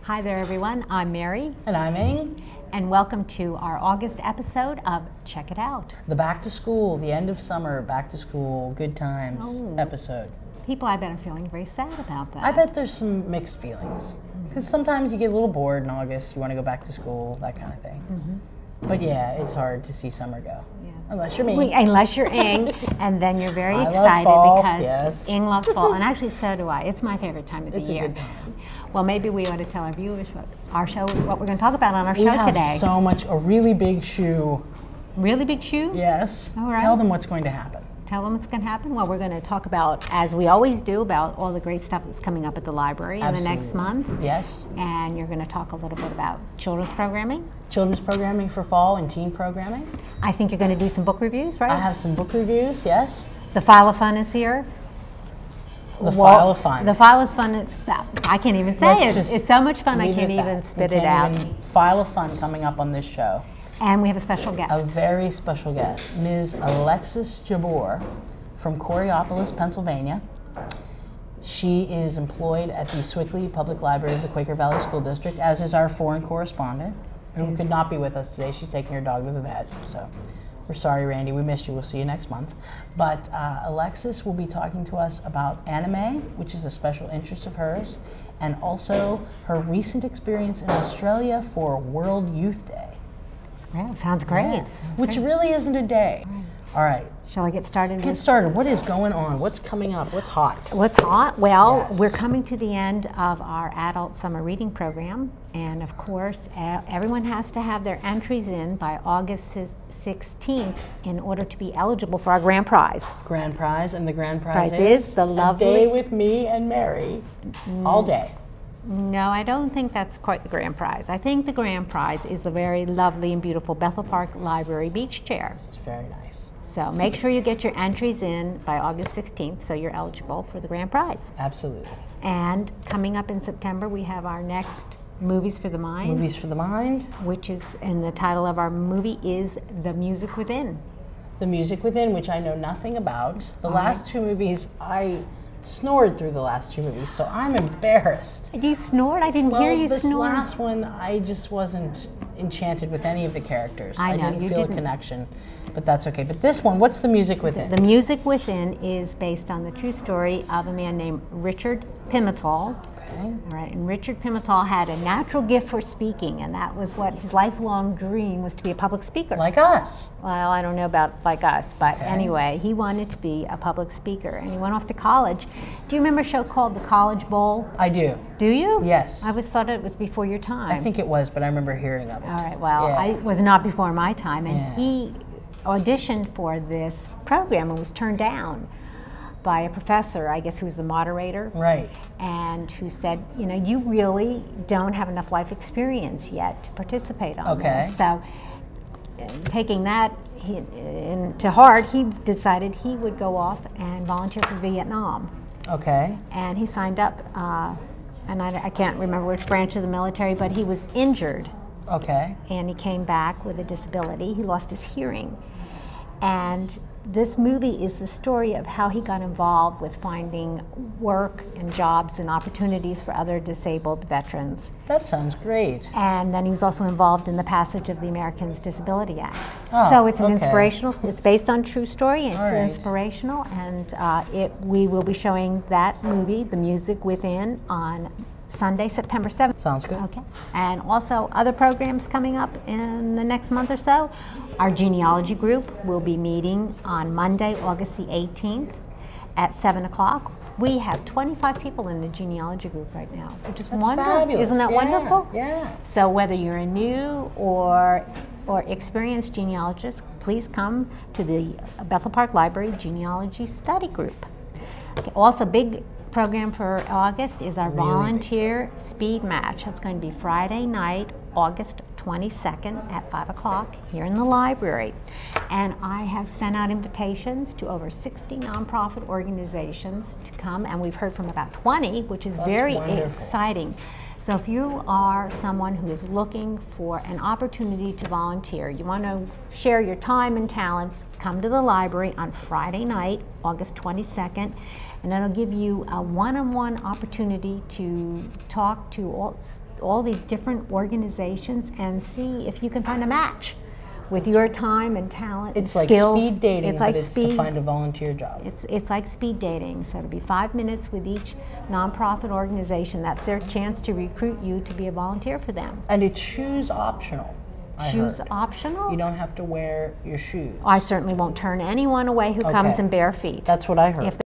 Hi there, everyone. I'm Mary. And I'm Ing. And welcome to our August episode of Check It Out. The back to school, the end of summer, back to school, good times episode. People, I bet, are feeling very sad about that. I bet there's some mixed feelings. Because sometimes you get a little bored in August, you want to go back to school, that kind of thing. But yeah, it's hard to see summer go. Yes. Unless you're me. Unless you're Ing, and then you're very I excited love fall, because yes. Ing loves fall, and actually so do I. It's my favorite time of the It's year. a good time. Well, maybe we ought to tell our viewers what we're going to talk about on our show We have today. so much, a really big shoe. Really big shoe? Yes. All right. Tell them what's going to happen. Tell them what's going to happen. Well, we're going to talk about, as we always do, about all the great stuff that's coming up at the library in the next month. Yes. And you're going to talk a little bit about children's programming. Children's programming for fall and teen programming. I think you're going to do some book reviews, right? I have some book reviews, yes. The File of Fun is here. The File of Fun. The File is Fun. I can't even say it. It's so much fun I can't even spit it out. File of Fun coming up on this show. And we have a special guest. A very special guest, Ms. Alexis Jabbour from Coraopolis, Pennsylvania. She is employed at the Swickley Public Library of the Quaker Valley School District, as is our foreign correspondent, who could not be with us today. She's taking her dog to the vet, so we're sorry, Randy. We missed you. We'll see you next month. But Alexis will be talking to us about anime, which is a special interest of hers, and also her recent experience in Australia for World Youth Day. Sounds great. Yeah. Which really isn't a day. All right. Shall I get started? Get started. What is going on? What's coming up? What's hot? What's hot? Well, Yes. We're coming to the end of our adult summer reading program. And of course, everyone has to have their entries in by August 16th in order to be eligible for our grand prize. Grand prize, and the grand prize is the lovely... A day with me and Mary. All day. No, I don't think that's quite the grand prize. I think the grand prize is the very lovely and beautiful Bethel Park Library beach chair. It's very nice. So make sure you get your entries in by August 16th so you're eligible for the grand prize. Absolutely. And coming up in September, we have our next Movies for the Mind. Movies for the Mind. Which is, and the title of our movie is The Music Within. The Music Within, which I know nothing about. The last two movies, I snored through the last two movies, so I'm embarrassed. You snored? I didn't hear you snore. This last one, I just wasn't enchanted with any of the characters. I know, didn't feel a connection, but that's okay. But this one, what's The Music Within? The Music Within is based on the true story of a man named Richard Pimental. Okay. All right, and Richard Pimental had a natural gift for speaking, and that was what his lifelong dream was, to be a public speaker. Like us. Well, I don't know about like us, but anyway, he wanted to be a public speaker, and he went off to college. Do you remember a show called The College Bowl? I do. Do you? Yes. I always thought it was before your time. I think it was, but I remember hearing of it. All right, well, Yeah. I was not before my time, and he auditioned for this program and was turned down by a professor, I guess, who was the moderator. Right. And who said, you know, you really don't have enough life experience yet to participate on this. So taking that to heart, he decided he would go off and volunteer for Vietnam. Okay. And he signed up, and I can't remember which branch of the military, but he was injured. Okay. And he came back with a disability. He lost his hearing. And this movie is the story of how he got involved with finding work and jobs and opportunities for other disabled veterans. That sounds great. And then he was also involved in the passage of the Americans Disability Act. Oh, so it's an inspirational, it's based on true story, and it's inspirational, and we will be showing that movie, The Music Within, on Sunday, September 7th. Sounds good. Okay. And also other programs coming up in the next month or so. Our genealogy group will be meeting on Monday, August the 18th at 7 o'clock. We have 25 people in the genealogy group right now, which is wonderful. Fabulous. Isn't that wonderful? Yeah. So whether you're a new or experienced genealogist, please come to the Bethel Park Library Genealogy Study Group. Okay. Also, big program for August is our volunteer speed match. That's going to be Friday night, August 22nd at 5 o'clock here in the library. And I have sent out invitations to over 60 nonprofit organizations to come, and we've heard from about 20, which is very exciting. So if you are someone who is looking for an opportunity to volunteer, you want to share your time and talents, come to the library on Friday night, August 22nd, and that'll give you a one-on-one opportunity to talk to all these different organizations and see if you can find a match with your time and talent and skills. It's like speed dating, it's like but it's to find a volunteer job. It's like speed dating. So it'll be 5 minutes with each nonprofit organization. That's their chance to recruit you to be a volunteer for them. And it's shoes optional. Shoes heard. optional? You don't have to wear your shoes. I certainly won't turn anyone away who comes in bare feet. That's what I heard. If